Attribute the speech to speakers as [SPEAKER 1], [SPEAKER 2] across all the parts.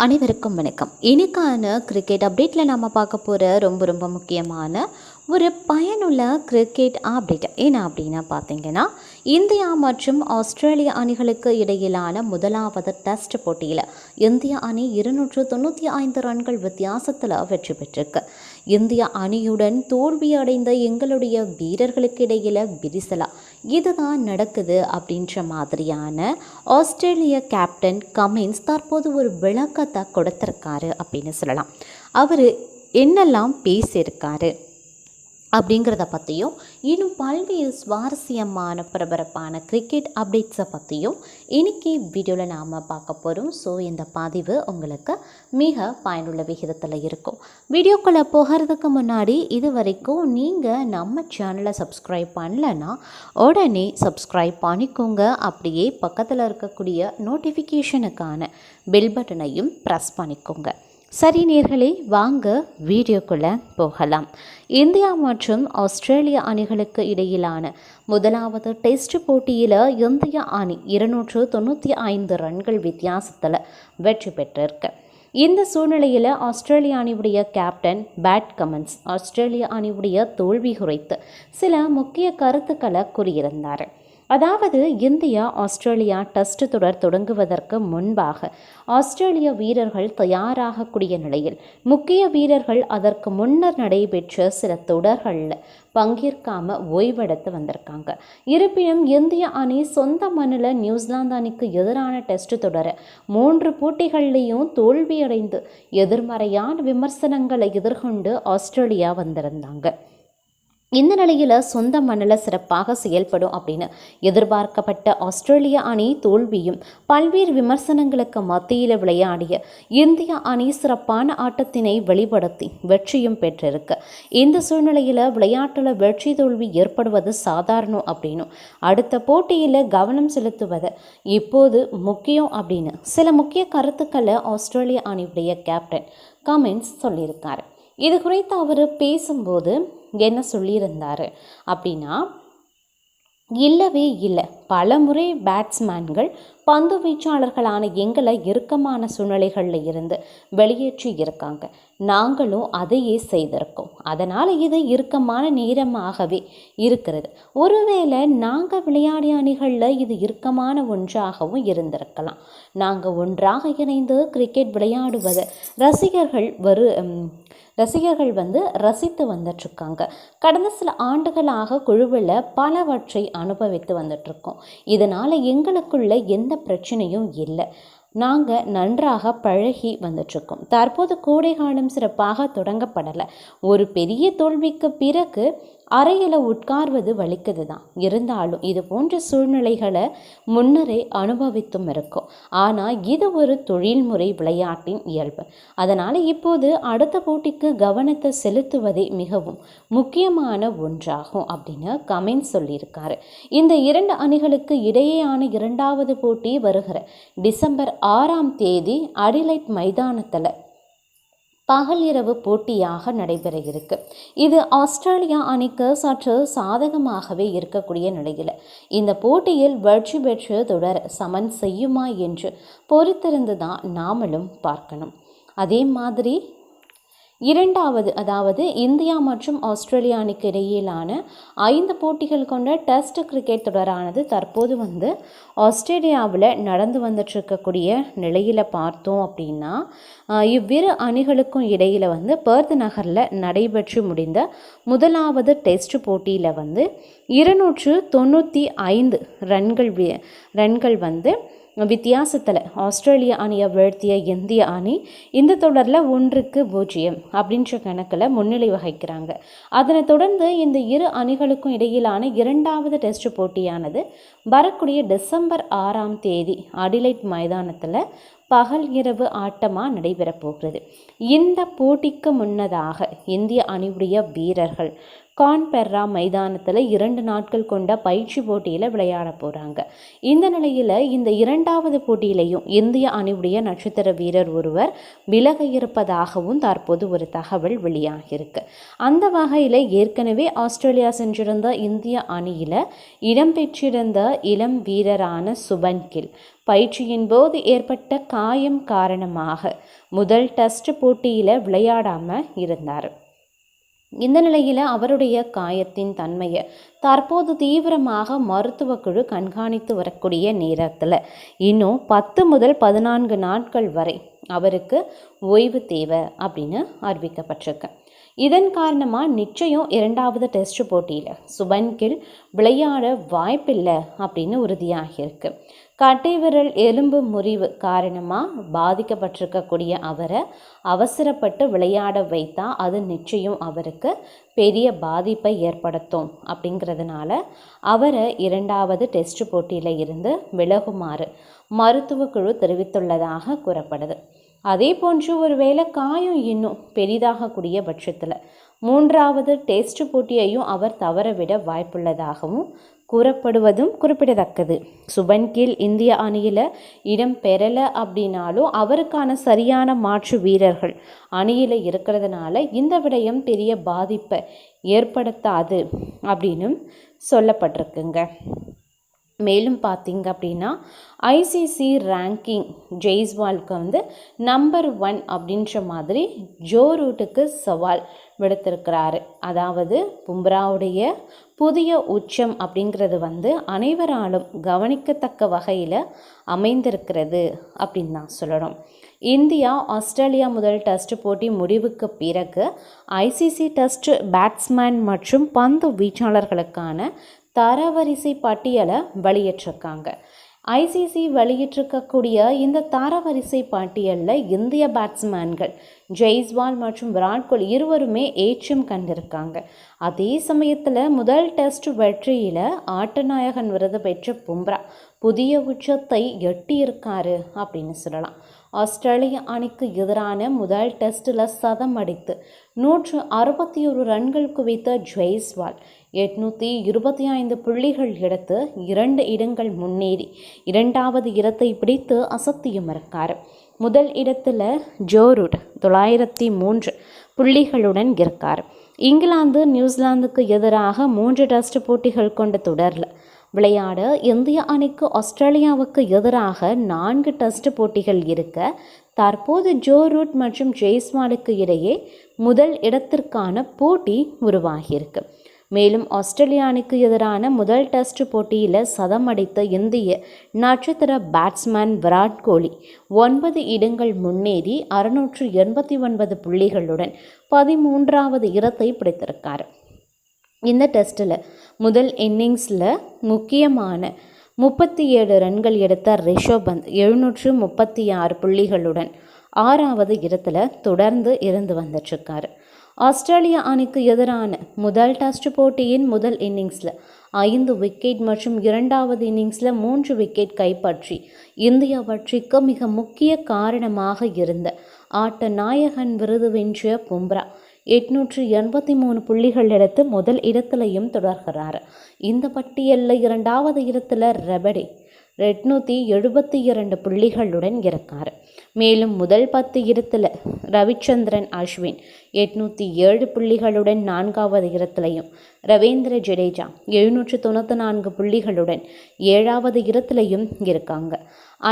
[SPEAKER 1] அனைவருக்கும் வணக்கம். இன்னைக்கான கிரிக்கெட் அப்டேட்டில் நாம் பார்க்க போகிற ரொம்ப முக்கியமான ஒரு பயனுள்ள கிரிக்கெட் அப்டேட் என்ன அப்படின்னா பார்த்தீங்கன்னா, இந்தியா மற்றும் ஆஸ்திரேலியா அணிகளுக்கு இடையிலான முதலாவது டெஸ்ட் போட்டியில் இந்திய அணி 295 ரன்கள் வித்தியாசத்தில் வெற்றி பெற்றிருக்கு. இந்திய அணியுடன் தோல்வியடைந்த எங்களுடைய வீரர்களுக்கு இடையில் விரிசலா இதுதான் நடக்குது அப்படின்ற மாதிரியான ஆஸ்திரேலிய கேப்டன் கமின்ஸ் தற்போது ஒரு விளக்கத்தை கொடுத்துருக்காரு அப்படின்னு சொல்லலாம். அவர் என்னெல்லாம் பேசியிருக்காரு அப்படிங்கிறத பற்றியும் இன்னும் பல்வேறு சுவாரஸ்யமான பரபரப்பான கிரிக்கெட் அப்டேட்ஸை பற்றியும் இன்றைக்கி வீடியோவில் நாம் பார்க்க போகிறோம். ஸோ இந்த பதிவு உங்களுக்கு மிக பயனுள்ள விகிதத்தில் இருக்கும். வீடியோக்குள்ளே போகிறதுக்கு முன்னாடி இது வரைக்கும் நீங்கள் நம்ம சேனலை சப்ஸ்கிரைப் பண்ணலைன்னா உடனே சப்ஸ்கிரைப் பண்ணிக்கோங்க. அப்படியே பக்கத்தில் இருக்கக்கூடிய நோட்டிஃபிகேஷனுக்கான பெல் பட்டனையும் ப்ரெஸ் பண்ணிக்கோங்க. சரி நேர்களே, வாங்க வீடியோக்குள்ளே போகலாம். இந்தியா மற்றும் ஆஸ்திரேலியா அணிகளுக்கு இடையிலான முதலாவது டெஸ்ட் போட்டியில் இந்திய அணி 295 ரன்கள் வித்தியாசத்தில் வெற்றி பெற்றிருக்கு. இந்த சூழ்நிலையில் ஆஸ்திரேலிய அணியுடைய கேப்டன் பேட் கமின்ஸ் ஆஸ்திரேலிய அணியுடைய தோல்வி குறித்து சில முக்கிய கருத்துக்களை கூறியிருந்தார். அதாவது, இந்தியா ஆஸ்திரேலியா டெஸ்ட் தொடர் தொடங்குவதற்கு முன்பாக ஆஸ்திரேலிய வீரர்கள் தயாராகக்கூடிய நிலையில் முக்கிய வீரர்கள் அதற்கு முன்னர் நடைபெற்ற சில தொடர்களில் பங்கேற்காம ஓய்வெடுத்து வந்திருக்காங்க. இருப்பினும் இந்திய அணி சொந்த மண்ணில் நியூசிலாந்து அணிக்கு எதிரான டெஸ்ட் தொடர 3 போட்டிகள்லையும் தோல்வியடைந்து எதிர்மறையான விமர்சனங்களை எதிர்கொண்டு ஆஸ்திரேலியா வந்திருந்தாங்க. இந்த நிலையில் சொந்த மண்ணில் சிறப்பாக செயல்படும் அப்படின்னு எதிர்பார்க்கப்பட்ட ஆஸ்திரேலிய அணி தோல்வியும் பல்வேறு விமர்சனங்களுக்கு மத்தியில் விளையாடிய இந்திய அணி சிறப்பான ஆட்டத்தினை வெளிப்படுத்தி வெற்றியும் பெற்றிருக்கு. இந்த சூழ்நிலையில் விளையாட்டில் வெற்றி தோல்வி ஏற்படுவது சாதாரணம் அப்படின்னும் அடுத்த போட்டியில் கவனம் செலுத்துவது இப்போது முக்கியம் அப்படின்னு சில முக்கிய கருத்துக்களை ஆஸ்திரேலிய அணியுடைய கேப்டன் கமின்ஸ் சொல்லியிருக்காரு. இது குறித்து அவர் பேசும்போது என்ன சொல்லியிருந்தார் அப்படின்னா, இல்லவே இல்லை, பல முறை பேட்ஸ்மேன்கள் பந்து வீச்சாளர்களான எங்களை இறுக்கமான சூழ்நிலைகளில் இருந்து வெளியேற்றி இருக்காங்க. நாங்களும் அதையே செய்திருக்கோம். அதனால் இது இறுக்கமான நேரமாகவே இருக்கிறது. ஒருவேளை நாங்கள் விளையாடிய அணிகளில் இது இறுக்கமான ஒன்றாகவும் இருந்திருக்கலாம். நாங்கள் ஒன்றாக இணைந்து கிரிக்கெட் விளையாடுவதை ரசிகர்கள் ரசித்து வந்துட்டுருக்காங்க. கடந்த சில ஆண்டுகளாக குழுவில் பலவற்றை அனுபவித்து வந்துட்ருக்கோம். இதனால் எங்களுக்குள்ள எந்த பிரச்சனையும் இல்லை. நாங்கள் நன்றாக பழகி வந்துட்ருக்கோம். தற்போது கோடை காலம் சிறப்பாக தொடங்கப்படலை. ஒரு பெரிய தோல்விக்கு பிறகு அறையில் உட்கார்வது வலிக்குது தான். இருந்தாலும் இது போன்ற சூழ்நிலைகளை முன்னரே அனுபவித்தும் இருக்கும். ஆனால் இது ஒரு தொழில்முறை விளையாட்டின் இயல்பு. அதனால் இப்போது அடுத்த போட்டிக்கு கவனத்தை செலுத்துவதே மிகவும் முக்கியமான ஒன்றாகும் அப்படின்னு கமின்ஸ் சொல்லியிருக்காரு. இந்த 2 அணிகளுக்கு இடையேயான 2வது போட்டி வருகிற டிசம்பர் 6ஆம் தேதி அடிலைட் மைதானத்தில் பகல் இரவு போட்டியாக நடைபெற இருக்கு. இது ஆஸ்திரேலியா அணிக்கு சற்று சாதகமாகவே இருக்கக்கூடிய நிலையில் இந்த போட்டியில் வெற்றி பெற்று தொடர சமன் செய்யுமா என்று பொறுத்திருந்து தான் நாமளும் பார்க்கணும். அதே மாதிரி 2வது, அதாவது இந்தியா மற்றும் ஆஸ்திரேலியா அணிக்கு இடையிலான 5 போட்டிகள் கொண்ட டெஸ்ட் கிரிக்கெட் தொடரானது தற்போது ஆஸ்திரேலியாவில் நடந்து வந்துட்டுருக்கக்கூடிய நிலையில் பார்த்தோம் அப்படின்னா, இவ்விரு அணிகளுக்கும் இடையில் பெர்த் நகரில் நடைபெற்று முடிந்த முதலாவது டெஸ்ட் போட்டியில் 295 ரன்கள் வித்தியாசத்தில் ஆஸ்திரேலிய அணியை வீழ்த்திய இந்திய அணி இந்த தொடரில் 1-0 அப்படின்ற கணக்கில் முன்னிலை வகிக்கிறாங்க. அதனை தொடர்ந்து இந்த 2 அணிகளுக்கும் இடையிலான 2வது டெஸ்ட் போட்டியானது வரக்கூடிய டிசம்பர் 6ஆம் தேதி அடிலைட் மைதானத்தில் பகல் இரவு ஆட்டமாக நடைபெறப் போகிறது. இந்த போட்டிக்கு முன்னதாக இந்திய அணியுடைய வீரர்கள் கான்பெர்ரா மைதானத்தில் 2 நாட்கள் கொண்ட பயிற்சி போட்டியில் விளையாட போகிறாங்க. இந்த நிலையில் இந்த 2வது போட்டியிலையும் இந்திய அணியுடைய நட்சத்திர வீரர் ஒருவர் விலக இருப்பதாகவும் தற்போது ஒரு தகவல் வெளியாகியிருக்கு. அந்த வகையில் ஏற்கனவே ஆஸ்திரேலியா சென்றிருந்த இந்திய அணியில் இடம்பெற்றிருந்த இளம் வீரரான சுபன் கில் பயிற்சியின் போது ஏற்பட்ட காயம் காரணமாக முதல் டெஸ்ட் போட்டியில் விளையாடாமல் இருந்தார். இந்த நிலையில் அவருடைய காயத்தின் தன்மையை தற்போது தீவிரமாக மருத்துவ குழு கண்காணித்து வரக்கூடிய நேரத்தில் இன்னும் 10 முதல் 14 நாட்கள் வரை அவருக்கு ஓய்வு தேவை அப்படின்னு அறிவிக்கப்பட்டிருக்கு. இதன் காரணமாக நிச்சயம் 2வது டெஸ்ட் போட்டியில் சுபன் கில் விளையாட வாய்ப்பில்லை அப்படின்னு உறுதியாகியிருக்கு. கட்டை விரல் எலும்பு முறிவு காரணமாக பாதிக்கப்பட்டிருக்கக்கூடிய அவரை அவசரப்பட்டு விளையாட வைத்தா அது நிச்சயம் அவருக்கு பெரிய பாதிப்பை ஏற்படுத்தும். அப்படிங்கிறதுனால அவரை 2வது டெஸ்ட் போட்டியில் இருந்து விலகுமாறு மருத்துவ குழு தெரிவித்துள்ளதாக கூறப்படுது. அதே போன்று ஒருவேளை காயம் இன்னும் பெரிதாகக்கூடிய பட்சத்தில் 3வது டெஸ்ட் போட்டியையும் அவர் தவறவிட வாய்ப்புள்ளதாகவும் கூறப்படுவதும் குறிப்பிடத்தக்கது. சுபன் கில் இந்திய அணியில் இடம் பெறலை அப்படின்னாலும் அவருக்கான சரியான மாற்று வீரர்கள் அணியில் இருக்கிறதுனால இந்த விடயம் பெரிய பாதிப்பை ஏற்படுத்தாது அப்படின்னு சொல்லப்பட்டிருக்குங்க. மேலும் பார்த்திங்க அப்படின்னா ஐசிசி ரேங்கிங் ஜெய்ஸ்வாலுக்கு நம்பர் 1 அப்படின்ற மாதிரி ஜோ ரூட்டுக்கு சவால் விடுத்திருக்கிறாரு. அதாவது பும்ராவுடைய புதிய உச்சம் அப்படிங்கிறது அனைவராலும் கவனிக்கத்தக்க வகையில் அமைந்திருக்கிறது அப்படின்னு தான் சொல்லணும். இந்தியா ஆஸ்திரேலியா முதல் டெஸ்ட் போட்டி முடிவுக்கு பிறகு ஐசிசி டெஸ்ட் பேட்ஸ்மேன் மற்றும் பந்து வீச்சாளர்களுக்கான தரவரிசை பட்டியலை வெளியிட்டிருக்காங்க. ஐசிசி வெளியிட்டிருக்கக்கூடிய இந்த தரவரிசை பட்டியலில் இந்திய பேட்ஸ்மேன்கள் ஜெய்ஸ்வால் மற்றும் விராட் கோலி இருவருமே ஏற்றம் கண்டிருக்காங்க. அதே சமயத்தில் முதல் டெஸ்ட் வெற்றியில் ஆட்டநாயகன் விருது பெற்ற பும்ரா புதிய உச்சத்தை எட்டியிருக்காரு அப்படின்னு சொல்லலாம். ஆஸ்திரேலிய அணிக்கு எதிரான முதல் டெஸ்ட்டில் சதம் அடித்து 161 ரன்கள் குவித்த ஜெய்ஸ்வால் 825 புள்ளிகள் எடுத்து 2 இடங்கள் முன்னேறி 2வது இடத்தை பிடித்து அசத்தியும் இருக்கார். முதல் இடத்துல ஜோ ரூட் 903 புள்ளிகளுடன் இருக்கார். இங்கிலாந்து நியூசிலாந்துக்கு எதிராக 3 டெஸ்ட் போட்டிகள் கொண்ட தொடரில் விளையாட இந்திய அணிக்கு ஆஸ்திரேலியாவுக்கு எதிராக 4 டெஸ்ட் போட்டிகள் இருக்க தற்போது ஜோ ரூட் மற்றும் ஜெய்ஸ்வாலுக்கு இடையே முதல் இடத்திற்கான போட்டி உருவாகியிருக்கு. மேலும் ஆஸ்திரேலிய அணிக்கு எதிரான முதல் டெஸ்ட் போட்டியில் சதம் அடித்த இந்திய நட்சத்திர பேட்ஸ்மேன் விராட் கோலி 9 இடங்கள் முன்னேறி 689 புள்ளிகளுடன் 13வது இடத்தை பிடித்திருக்கார். இந்த டெஸ்ட்டில் முதல் இன்னிங்ஸில் முக்கியமான 37 ரன்கள் எடுத்த ரிஷப் பந்த் 736 புள்ளிகளுடன் 6வது இடத்துல தொடர்ந்து இருந்து வந்துட்டுருக்காரு. ஆஸ்திரேலிய அணிக்கு எதிரான முதல் டெஸ்ட் போட்டியின் முதல் இன்னிங்ஸில் 5 விக்கெட் மற்றும் 2வது இன்னிங்ஸில் 3 விக்கெட் கைப்பற்றி இந்திய வெற்றிக்கு மிக முக்கிய காரணமாக இருந்த ஆட்ட நாயகன் விருது வென்ற பும்ரா 883 புள்ளிகள் எடுத்து முதல் இடத்திலையும் தொடர்கிறார். இந்த பட்டியலில் 2வது இடத்துல ரபடே 872 புள்ளிகளுடன் இருக்கார். மேலும் முதல் 10 இடத்துல ரவிச்சந்திரன் அஸ்வின் 807 புள்ளிகளுடன் 4வது இடத்திலையும், ரவீந்திர ஜடேஜா 794 புள்ளிகளுடன் 7வது இடத்திலையும் இருக்காங்க.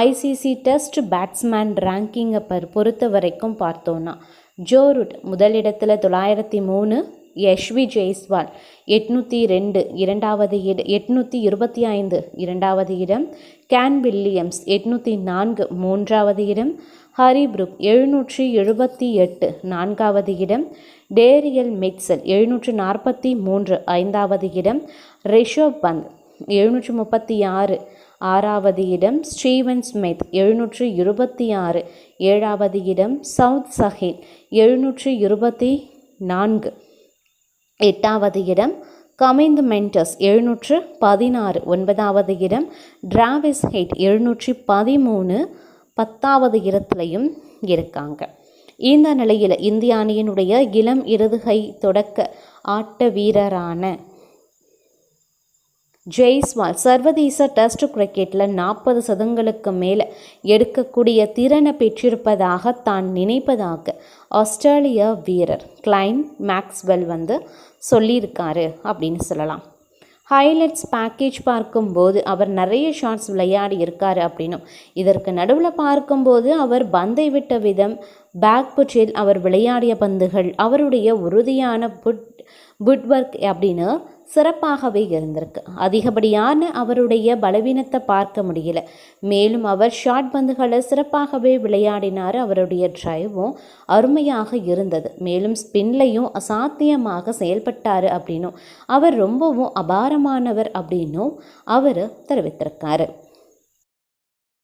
[SPEAKER 1] ஐசிசி டெஸ்ட் பேட்ஸ்மேன் ரேங்கிங்கை பொறுத்த வரைக்கும் பார்த்தோன்னா ஜோ ரூட் முதலிடத்தில் 903, யஷ்வி ஜெய்ஸ்வால் 802 825 2வது இடம், கேன் வில்லியம்ஸ் 804 3வது இடம், ஹரி புரூக் 778 4வது இடம், டேரியல் மிட்சல் 743 5வது இடம், ரிஷப் பந்த் 736 6வது இடம், ஸ்டீவன் ஸ்மித் 726 7வது இடம், சவுத் சஹில் 724 8வது இடம், கமிந்து மென்டஸ் 716 9வது இடம், டிராவிஸ் ஹெட் 713 10வது இடத்துலையும் இருக்காங்க. இந்த நிலையில் இந்திய அணியினுடைய இளம் இடதுகை தொடக்க ஆட்ட வீரரான ஜெய்ஸ்வால் சர்வதேச டெஸ்ட் கிரிக்கெட்டில் 40 சதங்களுக்கு மேலே எடுக்கக்கூடிய திறனை பெற்றிருப்பதாக தான் நினைப்பதாக ஆஸ்திரேலிய வீரர் கிளைன் மேக்ஸ்வெல் சொல்லியிருக்காரு அப்படின்னு சொல்லலாம். ஹைலைட்ஸ் பேக்கேஜ் பார்க்கும்போது அவர் நிறைய ஷாட்ஸ் விளையாடி இருக்காரு அப்படின்னும், இதற்கு நடுவில் பார்க்கும்போது அவர் பந்தை விட்ட விதம், பேக் புற்றில் அவர் விளையாடிய பந்துகள், அவருடைய உறுதியான புட்வொர்க் அப்படின்னு சிறப்பாகவே இருந்திருக்கு. அதிகப்படியான அவருடைய பலவீனத்தை பார்க்க முடியல. மேலும் அவர் ஷார்ட் பந்துகளை சிறப்பாகவே விளையாடினார். அவருடைய டிரைவும் அருமையாக இருந்தது. மேலும் ஸ்பின்லையும் அசாத்தியமாக செயல்பட்டார் அப்படின்னும், அவர் ரொம்பவும் அபாரமானவர் அப்படின்னும் அவர் தெரிவித்திருக்காரு.